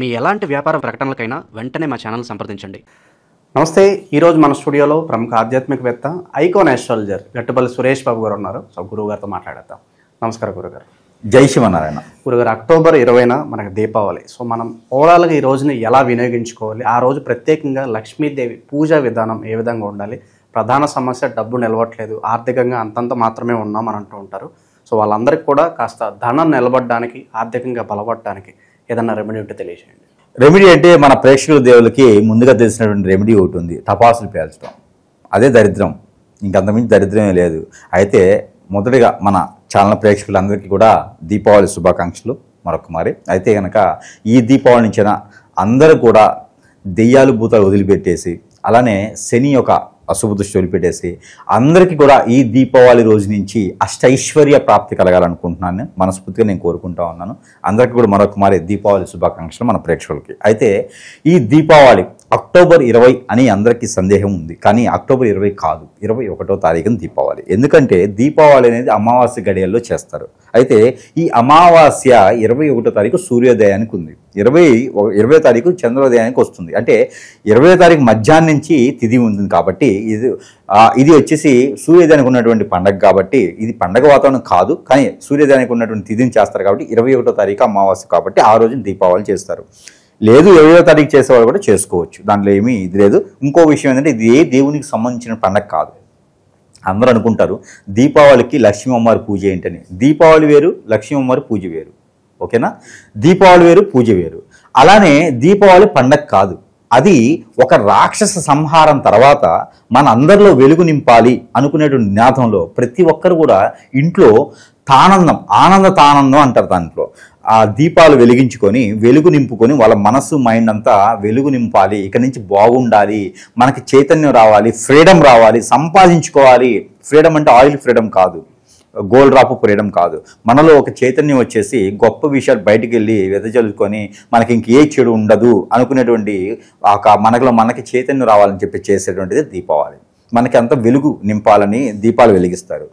మీ ఎలాంటి వ్యాపార ప్రకటనలకైనా వెంటనే మా ఛానల్ సంప్రదించండి. నమస్తే. ఈరోజు మన స్టూడియోలో ప్రముఖ ఆధ్యాత్మికవేత్త ఐకాన్ ఆస్ట్రాలజర్ గట్టుపల్లి సురేష్ బాబు గారు ఉన్నారు. సో గురువు గారితో మాట్లాడేద్దాం. నమస్కారం గురుగారు. జై శివనారాయణ. గురుగారు, అక్టోబర్ 20న మనకు దీపావళి. సో మనం ఓవరాల్గా ఈ రోజుని ఎలా వినియోగించుకోవాలి, ఆ రోజు ప్రత్యేకంగా లక్ష్మీదేవి పూజా విధానం ఏ విధంగా ఉండాలి? ప్రధాన సమస్య డబ్బు నిలవట్లేదు, ఆర్థికంగా అంతంత మాత్రమే ఉన్నామని అంటూ ఉంటారు. సో వాళ్ళందరికీ కూడా కాస్త ధనం నిలబడడానికి, ఆర్థికంగా బలపడడానికి ఏదన్నా రెమెడీ ఉంటే తెలియజేయండి. రెమెడీ అంటే మన ప్రేక్షకుల దేవులకి ముందుగా తెలిసినటువంటి రెమెడీ ఒకటి ఉంది, టపాసులు పేల్చడం. అదే దరిద్రం, ఇంకంతమించి దరిద్రమే లేదు. అయితే మొదటిగా మన ఛానల్ ప్రేక్షకులందరికీ కూడా దీపావళి శుభాకాంక్షలు మరొక మరి. అయితే కనుక ఈ దీపావళి నుంచిన అందరూ కూడా దెయ్యాలు భూతాలు వదిలిపెట్టేసి, అలానే శని యొక్క అశుభ దృష్టి వదిలిపెట్టేసి అందరికీ కూడా ఈ దీపావళి రోజు నుంచి అష్టైశ్వర్య ప్రాప్తి కలగాలనుకుంటున్నాను. మనస్ఫూర్తిగా నేను కోరుకుంటా ఉన్నాను. అందరికీ కూడా మరొక మారి దీపావళి శుభాకాంక్షలు మన ప్రేక్షకులకి. అయితే ఈ దీపావళి అక్టోబర్ 20 అని అందరికీ సందేహం ఉంది, కానీ అక్టోబర్ 20 కాదు, 21వ తారీఖున దీపావళి. ఎందుకంటే దీపావళి అనేది అమావాస్య గడియల్లో చేస్తారు. అయితే ఈ అమావాస్య 21వ తారీఖు సూర్యోదయానికి ఉంది, 20వ తారీఖు చంద్రోదయానికి వస్తుంది. అంటే 20వ తారీఖు మధ్యాహ్నం నుంచి తిథి ఉంటుంది కాబట్టి ఇది వచ్చేసి సూర్యోదయానికి ఉన్నటువంటి పండగ కాబట్టి ఇది పండగ వాతావరణం కాదు, కానీ సూర్యోదయానికి ఉన్నటువంటి తిథిని చేస్తారు కాబట్టి 21వ తారీఖు అమావాస్య కాబట్టి ఆ రోజున దీపావళి చేస్తారు. లేదు 20వ తారీఖు చేసేవాళ్ళు కూడా చేసుకోవచ్చు, దాంట్లో ఏమీ ఇది లేదు. ఇంకో విషయం ఏంటంటే ఇది ఏ దేవునికి సంబంధించిన పండగ కాదు. అందరూ అనుకుంటారు దీపావళికి లక్ష్మీ అమ్మవారి పూజ ఏంటని. దీపావళి వేరు, లక్ష్మీ అమ్మవారి పూజ వేరు. ఓకేనా? దీపావళి వేరు, పూజ వేరు. అలానే దీపావళి పండగ కాదు, అది ఒక రాక్షస సంహారం తర్వాత మన అందరిలో వెలుగు నింపాలి అనుకునేటువంటి జ్ఞాతంలో ప్రతి ఒక్కరు కూడా ఇంట్లో ఆనందం అంటారు. దాంట్లో ఆ దీపాలు వెలిగించుకొని వెలుగు నింపుకొని వాళ్ళ మనసు మైండ్ అంతా వెలుగు నింపాలి, ఇక నుంచి బాగుండాలి, మనకి చైతన్యం రావాలి, ఫ్రీడమ్ రావాలి, సంపాదించుకోవాలి. ఫ్రీడమ్ అంటే ఆయిల్ ఫ్రీడమ్ కాదు, గోల్డ్ డ్రాప్ ఫ్రీడమ్ కాదు. మనలో ఒక చైతన్యం వచ్చేసి గొప్ప విషయాలు బయటికి వెళ్ళి వెదజల్లుకొని మనకి ఇంకే చెడు ఉండదు అనుకునేటువంటి మనకి చైతన్యం రావాలని చెప్పి చేసేటువంటిది దీపావళి. మనకి అంత వెలుగు నింపాలని దీపాలు వెలిగిస్తారు.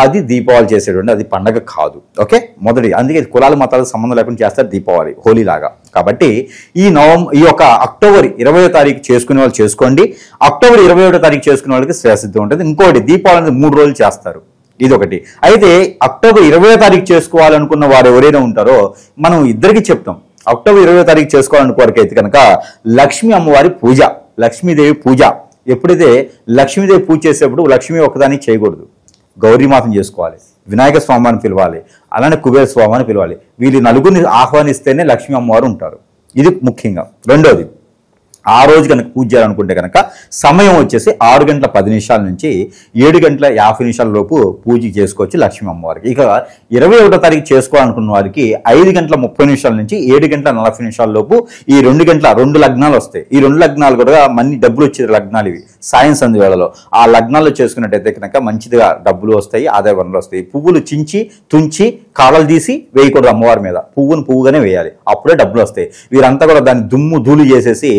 అది దీపావళి చేసేటువంటి, అది పండగ కాదు. ఓకే, మొదటి అందుకే కులాల మతాలకు సంబంధం లేకుండా చేస్తారు దీపావళి, హోలీ లాగా. కాబట్టి ఈ యొక్క అక్టోబర్ 20వ తారీఖు చేసుకునే వాళ్ళు చేసుకోండి. అక్టోబర్ 21వ తారీఖు చేసుకునే వాళ్ళకి శ్రేయసిద్ధం ఉంటుంది. ఇంకోటి దీపావళి 3 రోజులు చేస్తారు, ఇదొకటి. అయితే అక్టోబర్ 20వ తారీఖు చేసుకోవాలనుకున్న వారు ఎవరైనా ఉంటారో మనం ఇద్దరికి చెప్తాం. అక్టోబర్ 20వ తారీఖు చేసుకోవాలనుకో వారికి అయితే కనుక లక్ష్మీ అమ్మవారి పూజ, లక్ష్మీదేవి పూజ. ఎప్పుడైతే లక్ష్మీదేవి పూజ చేసేప్పుడు లక్ష్మీ ఒకదానికి చేయకూడదు, గౌరీమాతను చేసుకోవాలి, వినాయక స్వామిని పిలవాలి, అలానే కుబేర స్వామిని పిలవాలి. వీళ్ళు నలుగురిని ఆహ్వానిస్తేనే లక్ష్మీ అమ్మవారు ఉంటారు. ఇది ముఖ్యంగా. రెండోది, ఆ రోజు కనుక పూజ చేయాలనుకుంటే కనుక సమయం వచ్చేసి 6 గంటల 10 నిమిషాల నుంచి 7 గంటల 50 నిమిషాల లోపు పూజ చేసుకోవచ్చు లక్ష్మీ అమ్మవారికి. ఇక 21వ తారీఖు చేసుకోవాలనుకున్న వారికి 5 గంటల 30 నిమిషాల నుంచి 7 గంటల 40 నిమిషాల లోపు ఈ 2 లగ్నాలు వస్తాయి. ఈ 2 లగ్నాలు కూడా మంచి డబ్బులు వచ్చే లగ్నాలు ఇవి. సాయం సంధి వేళలో ఆ లగ్నాల్లో చేసుకున్నట్టయితే కనుక మంచిదిగా డబ్బులు వస్తాయి, ఆదాయ వనరులు వస్తాయి. పువ్వులు చించి తుంచి కాడలు తీసి వేయకూడదు అమ్మవారి మీద, పువ్వుగానే వేయాలి, అప్పుడే డబ్బులు వస్తాయి. వీరంతా కూడా దాన్ని దుమ్ము ధూళి చేసేసి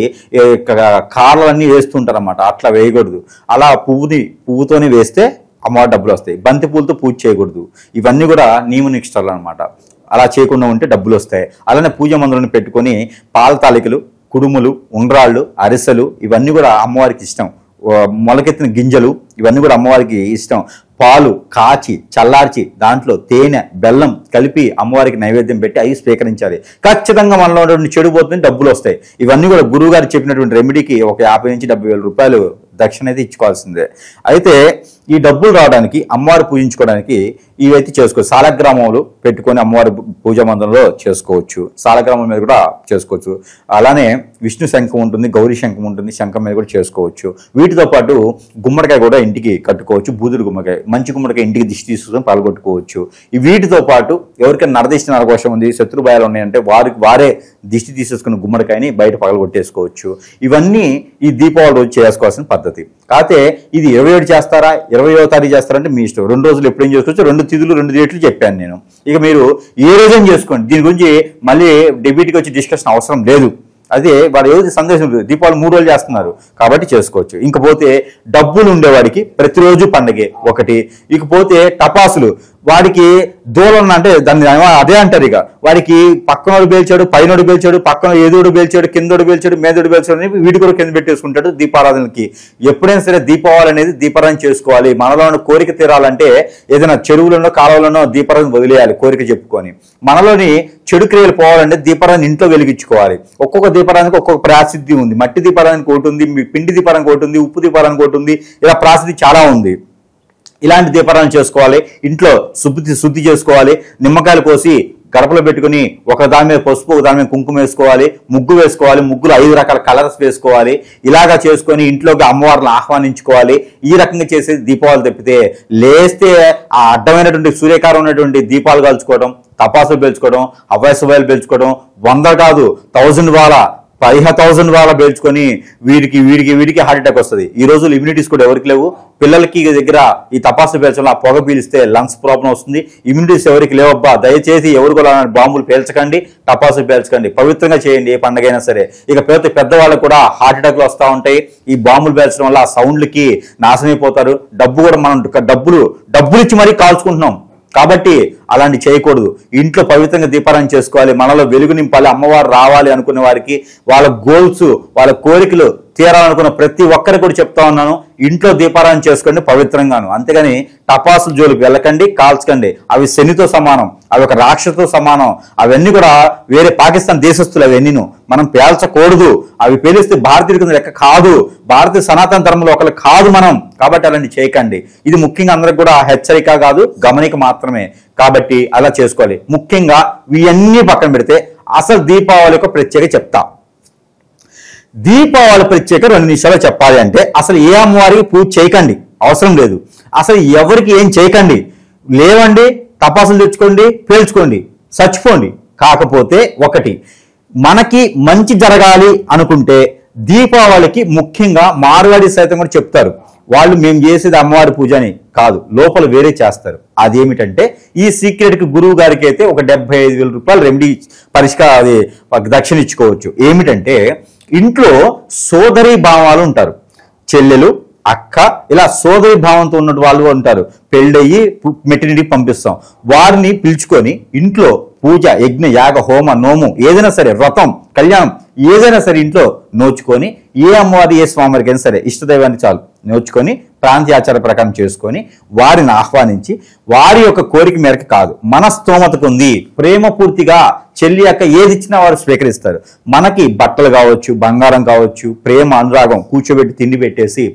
కార్లన్నీ వేస్తుంటారు అన్నమాట, అట్లా వేయకూడదు. అలా పువ్వుతోనే వేస్తే అమ్మవారి డబ్బులు వస్తాయి. బంతి పూలతో పూజ చేయకూడదు. ఇవన్నీ కూడా నియమ నిష్ఠలు అనమాట. అలా చేయకుండా ఉంటే డబ్బులు వస్తాయి. అలానే పూజ మందులను పెట్టుకొని పాల తాలికలు, కుడుములు, ఉండ్రాళ్ళు, అరిసెలు ఇవన్నీ కూడా అమ్మవారికి ఇష్టం. మొలకెత్తిన గింజలు ఇవన్నీ కూడా అమ్మవారికి ఇష్టం. పాలు కాచి చల్లార్చి దాంట్లో తేనె బెల్లం కలిపి అమ్మవారికి నైవేద్యం పెట్టి అవి స్వీకరించాలి. ఖచ్చితంగా మనలో ఉన్నటువంటి చెడు పోతుంది, డబ్బులు వస్తాయి. ఇవన్నీ కూడా గురువు గారు చెప్పినటువంటి రెమెడీకి ఒక 50 నుంచి 70,000 రూపాయలు దక్షిణ అయితే ఇచ్చుకోవాల్సిందే. అయితే ఈ డబ్బులు రావడానికి, అమ్మవారు పూజించుకోవడానికి ఇవైతే చేసుకోవచ్చు. సాలగ్రామంలో పెట్టుకొని అమ్మవారి పూజా మందిరంలో చేసుకోవచ్చు, సాలగ్రామం మీద కూడా చేసుకోవచ్చు. అలానే విష్ణు శంఖం ఉంటుంది, గౌరీ శంఖం ఉంటుంది, శంఖం మీద కూడా చేసుకోవచ్చు. వీటితో పాటు గుమ్మడికాయ కూడా ఇంటికి కట్టుకోవచ్చు, బూదుడు గుమ్మడికాయ, మంచి గుమ్మడికాయ ఇంటికి దిష్టి తీసుకొని పాల్గొట్టుకోవచ్చు. వీటితో పాటు ఎవరికైనా నరదిష్టి నరకోశం ఉంది, శత్రుభయాలు ఉన్నాయంటే వారే దిష్టి తీసేసుకున్న గుమ్మడికాయని బయట పగలగొట్టేసుకోవచ్చు. ఇవన్నీ ఈ దీపావళి రోజు చేసుకోవాల్సిన పద్ధతి. కాకపోతే ఇది 27 చేస్తారా 20వ తారీఖు చేస్తారంటే మీ ఇష్టం. 2 రోజులు ఎప్పుడేం చేసుకోవచ్చు, 2 తిథులు 2 డేట్లు చెప్పాను నేను. ఇక మీరు ఏ రోజైనా చేసుకోండి, దీని గురించి మళ్ళీ డెబిట్కి వచ్చి డిస్కషన్ అవసరం లేదు. అదే వాడు ఏది సందేశం లేదు, దీపావళి 3 రోజులు చేస్తున్నారు కాబట్టి చేసుకోవచ్చు. ఇంకపోతే డబ్బులు ఉండేవాడికి ప్రతిరోజు పండగే ఒకటి. ఇకపోతే టపాసులు వాడికి దూలం అంటే దాన్ని అదే అంటారు. ఇక వాడికి పక్కనోడు పేల్చాడు, పైనోడు పేల్చాడు, పక్కన ఎదుడు పేల్చాడు, కిందోడు పేల్చాడు, మేదోడు పేల్చాడు అని వీడి కూడా కింద పెట్టేసుకుంటాడు దీపారాధనకి. ఎప్పుడైనా సరే దీపావళి అనేది దీపారాధన చేసుకోవాలి. మనలో ఉన్న కోరిక తీరాలంటే ఏదైనా చెరువులోనో కాలువలోనో దీపారాధన వదిలేయాలి కోరిక చెప్పుకొని. మనలోని చెడు క్రియలు పోవాలంటే దీపారాధన ఇంట్లో వెలిగించుకోవాలి. ఒక్కొక్క దీపారాధనకి ఒక్కొక్క ప్రాసిద్ధి ఉంది. మట్టి దీపారాధనకి ఒకటి ఉంది, పిండి దీపారాధనకి ఒకటి ఉంది, ఉప్పు దీపారాధనకి ఒకటి ఉంది. ఇలా ప్రాసిద్ధి చాలా ఉంది. ఇలాంటి దీపారాధన చేసుకోవాలి. ఇంట్లో శుద్ధి చేసుకోవాలి. నిమ్మకాయలు కోసి గడపలో పెట్టుకుని ఒక దాని మీద పసుపు, ఒక దాని మీద కుంకుమ వేసుకోవాలి. ముగ్గు వేసుకోవాలి. ముగ్గులు 5 రకాల కలర్స్ వేసుకోవాలి. ఇలాగా చేసుకొని ఇంట్లోకి అమ్మవారిని ఆహ్వానించుకోవాలి. ఈ రకంగా చేసేది దీపావళి తప్పితే లేస్తే ఆ అడ్డమైనటువంటి సూర్యకారం ఉన్నటువంటి దీపాలు కాల్చుకోవడం, తపాసులు పేల్చుకోవడం, అవ్వయసువాలు పేల్చుకోవడం, 100 కాదు 1000 వాళ్ళ 15,000 వాళ్ళ పేల్చుకొని వీడికి హార్ట్ అటాక్ వస్తుంది. ఈ రోజులు ఇమ్యూనిటీస్ కూడా ఎవరికి లేవు. పిల్లలకి దగ్గర ఈ తపాసు పేల్చడం, ఆ పొగ పీలిస్తే లంగ్స్ ప్రాబ్లం వస్తుంది. ఇమ్యూనిటీస్ ఎవరికి లేవబ్బా, దయచేసి ఎవరు కూడా బాంబులు పేల్చకండి, టపాసులు పేల్చకండి. పవిత్రంగా చేయండి ఏ పండుగైనా సరే. ఇక పెద్దవాళ్ళకు కూడా హార్ట్ అటాక్లు వస్తూ ఉంటాయి. ఈ బాంబులు పేల్చడం వల్ల ఆ సౌండ్లకి నాశనమైపోతారు. డబ్బు కూడా మనం డబ్బులు ఇచ్చి మరీ కాల్చుకుంటున్నాం. కాబట్టి అలాంటి చేయకూడదు. ఇంట్లో పవిత్రంగా దీపారాధన చేసుకోవాలి. మనలో వెలుగు నింపాలి. అమ్మవారు రావాలి అనుకునే వారికి వాళ్ళ గోల్స్, వాళ్ళ కోరికలు తీరాలనుకున్న ప్రతి ఒక్కరికి కూడా చెప్తా ఉన్నాను, ఇంట్లో దీపారాధన చేసుకోండి పవిత్రంగాను. అంతేగాని టపాసుల జోలికి వెళ్ళకండి, కాల్చకండి. అవి శనితో సమానం, అవి ఒక రాక్షసుతో సమానం. అవన్నీ కూడా వేరే పాకిస్తాన్ దేశస్తులు. అవన్నీను మనం పేల్చకూడదు. అవి పేలిస్తే భారతీయుల కింద లెక్క కాదు. భారతీయ సనాతన ధర్మంలో ఒకరు కాదు మనం. కాబట్టి అలాంటి చేయకండి. ఇది ముఖ్యంగా అందరికి కూడా హెచ్చరిక కాదు, గమనిక మాత్రమే. కాబట్టి అలా చేసుకోవాలి. ముఖ్యంగా ఇవన్నీ పక్కన పెడితే అసలు దీపావళి యొక్క ప్రత్యేక చెప్తా. దీపావళి ప్రత్యేక 2 నిమిషాలు చెప్పాలి అంటే అసలు ఏ అమ్మవారికి పూజ చేయకండి, అవసరం లేదు. అసలు ఎవరికి ఏం చేయకండి, లేవండి, తపాసులు తెచ్చుకోండి, పేల్చుకోండి, చచ్చిపోండి. కాకపోతే ఒకటి, మనకి మంచి జరగాలి అనుకుంటే దీపావళికి ముఖ్యంగా మార్వాడి సైతం కూడా చెప్తారు. వాళ్ళు మేము చేసేది అమ్మవారి పూజ అని కాదు, లోపల వేరే చేస్తారు. అదేమిటంటే ఈ సీక్రెట్కి గురువు గారికి అయితే ఒక 75,000 రూపాయలు రెమెడీ దక్షిణ ఇచ్చుకోవచ్చు. ఏమిటంటే ఇంట్లో సోదరి భావాలు ఉంటారు, చెల్లెలు, అక్క, ఇలా సోదరి భావంతో ఉన్న వాళ్ళు ఉంటారు. పెళ్ళయ్యి మెట్టినిటికి పంపిస్తాం. వారిని పిలుచుకొని ఇంట్లో పూజ, యజ్ఞ, యాగ, హోమ, నోము ఏదైనా సరే, వ్రతం, కళ్యాణం ఏదైనా సరే ఇంట్లో నోచుకొని, ఏ అమ్మవారి ఏ స్వామివారికి అయినా సరే ఇష్టదైవాన్ని చాలు నోచుకొని ప్రాంతీయ ఆచార ప్రకారం చేసుకొని వారిని ఆహ్వానించి వారి యొక్క కోరిక మేరకు కాదు, మన స్తోమతకు ఉంది ప్రేమపూర్తిగా చెల్లి అక్క ఏది ఇచ్చినా వారు స్వీకరిస్తారు. మనకి బట్టలు కావచ్చు, బంగారం కావచ్చు, ప్రేమ, అనురాగం కూర్చోబెట్టి తిండి పెట్టేసి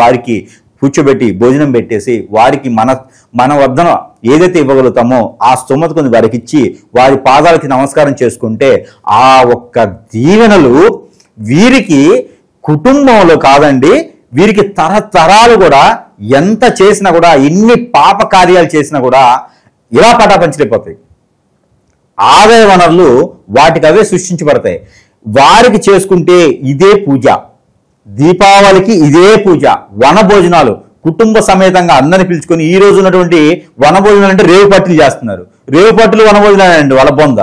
వారికి కూర్చోబెట్టి భోజనం పెట్టేసి వారికి మన వద్దన ఏదైతే ఇవ్వగలుగుతామో ఆ స్తోమత కొంది వారికి ఇచ్చి వారి పాదాలకి నమస్కారం చేసుకుంటే ఆ ఒక్క దీవెనలు వీరికి కుటుంబంలో కాదండి, వీరికి తరతరాలు కూడా ఎంత చేసినా కూడా, ఎన్ని పాప కార్యాలు చేసినా కూడా ఇలా పటాపంచలేకపోతాయి. ఆదాయ వనరులు వాటికి అవే సృష్టించబడతాయి. వారికి చేసుకుంటే ఇదే పూజ, దీపావళికి ఇదే పూజ, వనభోజనాలు కుటుంబ సమేతంగా అందరిని పిలుచుకొని. ఈ రోజు ఉన్నటువంటి వనభోజనాలు అంటే రేవు పట్టులు చేస్తున్నారు. రేవు పట్టులు వనభోజనాలు అండి, వాళ్ళ బొంద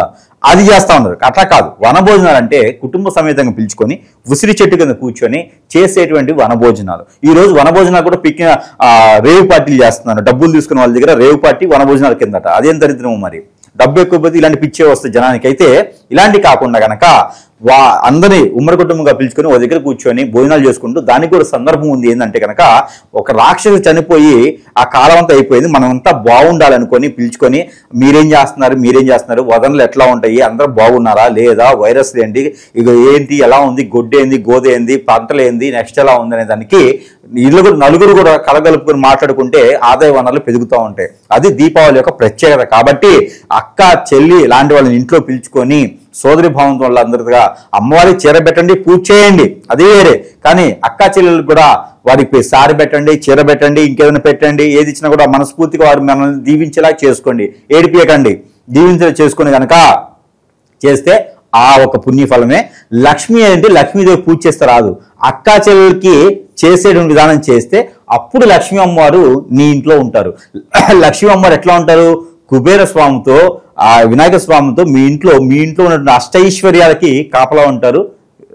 అది చేస్తా ఉన్నారు. అట్లా కాదు, వనభోజనాలు అంటే కుటుంబ సమేతంగా పిలుచుకొని ఉసిరి చెట్టు కింద కూర్చొని చేసేటువంటి వనభోజనాలు. ఈ రోజు వనభోజనాలు కూడా పిక్కిన రేవు పార్టీలు చేస్తున్నారు. డబ్బులు తీసుకున్న వాళ్ళ దగ్గర రేవు పార్టీ వనభోజనాల కిందట. అదేం దరిద్రము మరి, డబ్బు ఎక్కువ పోతే ఇలాంటి పిచ్చే వస్తాయి జనానికి. అయితే ఇలాంటి కాకుండా గనక అందరినీ ఉమ్మడి కుటుంబంగా పిలుచుకొని ఒక దగ్గర కూర్చొని భోజనాలు చేసుకుంటూ, దానికి కూడా సందర్భం ఉంది. ఏంటంటే కనుక ఒక రాక్షసు చనిపోయి ఆ కాలం అంతా అయిపోయింది, మనం అంతా బాగుండాలనుకొని పిలుచుకొని మీరేం చేస్తున్నారు, వదనలు ఎట్లా ఉంటాయి, అందరూ బాగున్నారా లేదా, వైరస్ ఏంటి, ఇక ఏంటి, ఎలా ఉంది, గొడ్డేంది, గోదేంది, పంటలేంది, నెక్స్ట్ ఎలా ఉంది అనే దానికి నలుగురు కూడా కలగలుపుకొని మాట్లాడుకుంటే ఆదాయ వనరులు పెరుగుతూ ఉంటాయి. అది దీపావళి యొక్క ప్రత్యేకత. కాబట్టి అక్క, చెల్లి ఇలాంటి వాళ్ళని ఇంట్లో పిలుచుకొని సోదరి భావంతో వాళ్ళందరిగా అమ్మవారికి చీర పెట్టండి, పూజ చేయండి, అది వేరే. కానీ అక్క చెల్లెలకు కూడా వారికి సారి పెట్టండి, చీర పెట్టండి, ఇంకేదైనా పెట్టండి. ఏది ఇచ్చినా కూడా మనస్ఫూర్తిగా వారు మనల్ని దీవించేలా చేసుకోండి, ఏడిపియకండి. దీవించేలా చేసుకుని కనుక చేస్తే ఆ ఒక పుణ్యఫలమే. లక్ష్మి అంటే లక్ష్మీదేవి పూజ చేస్తే రాదు, అక్కా చెల్లెలకి చేసేటువంటి విధానం చేస్తే అప్పుడు లక్ష్మీ అమ్మవారు నీ ఇంట్లో ఉంటారు. లక్ష్మీ అమ్మవారు ఎట్లా ఉంటారు, కుబేర స్వామితో, ఆ వినాయక స్వామితో మీ ఇంట్లో ఉన్నటువంటి అష్టైశ్వర్యాలకి కాపలా ఉంటారు.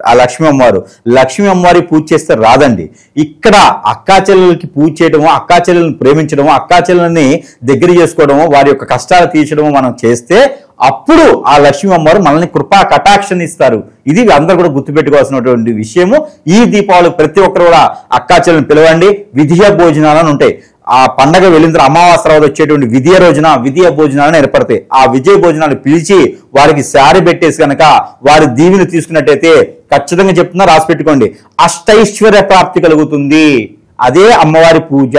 ఆ లక్ష్మీ అమ్మవారు. లక్ష్మీ అమ్మవారి పూజ చేస్తే రాదండి. ఇక్కడ అక్కా చెల్లెలకి పూజ చేయడము, అక్కా చెల్లెలను ప్రేమించడము, అక్కా చెల్లెలని దగ్గర చేసుకోవడము, వారి యొక్క కష్టాలు తీర్చడము మనం చేస్తే అప్పుడు ఆ లక్ష్మీ అమ్మవారు మనల్ని కృపా కటాక్షని ఇస్తారు. ఇది అందరూ కూడా గుర్తుపెట్టుకోవాల్సినటువంటి విషయము. ఈ దీపావళి ప్రతి ఒక్కరు కూడా అక్కా చెల్లెలను పిలవండి. విధియ భోజనాలను ఉంటాయి. ఆ పండగ వెళ్ళిన తర్వాత అమావాస్య తర్వాత వచ్చేటువంటి విధియ రోజున విధియ భోజనాలను ఏర్పడతాయి. ఆ విజయ భోజనాలు పిలిచి వారికి శారీ పెట్టేసి కనుక వారి దీవెని తీసుకున్నట్టయితే ఖచ్చితంగా చెప్తున్నా, రాసి పెట్టుకోండి, అష్టైశ్వర్య ప్రాప్తి కలుగుతుంది. అదే అమ్మవారి పూజ.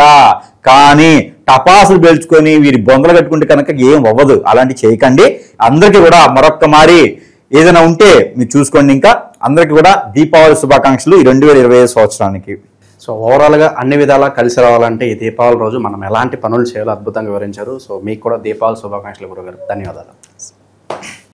కానీ టపాసులు పేల్చుకొని వీరి బొందలు కట్టుకుంటే కనుక ఏం అవ్వదు. అలాంటి చేయకండి. అందరికీ కూడా మరొక్క మారి ఏదైనా ఉంటే మీరు చూసుకోండి. ఇంకా అందరికీ కూడా దీపావళి శుభాకాంక్షలు ఈ 2025 సంవత్సరానికి. సో ఓవరాల్గా అన్ని విధాలా కలిసి రావాలంటే ఈ దీపావళి రోజు మనం ఎలాంటి పనులు చేయాలో అద్భుతంగా వివరించారు. సో మీకు కూడా దీపావళి శుభాకాంక్షలు గురుగారు. ధన్యవాదాలు.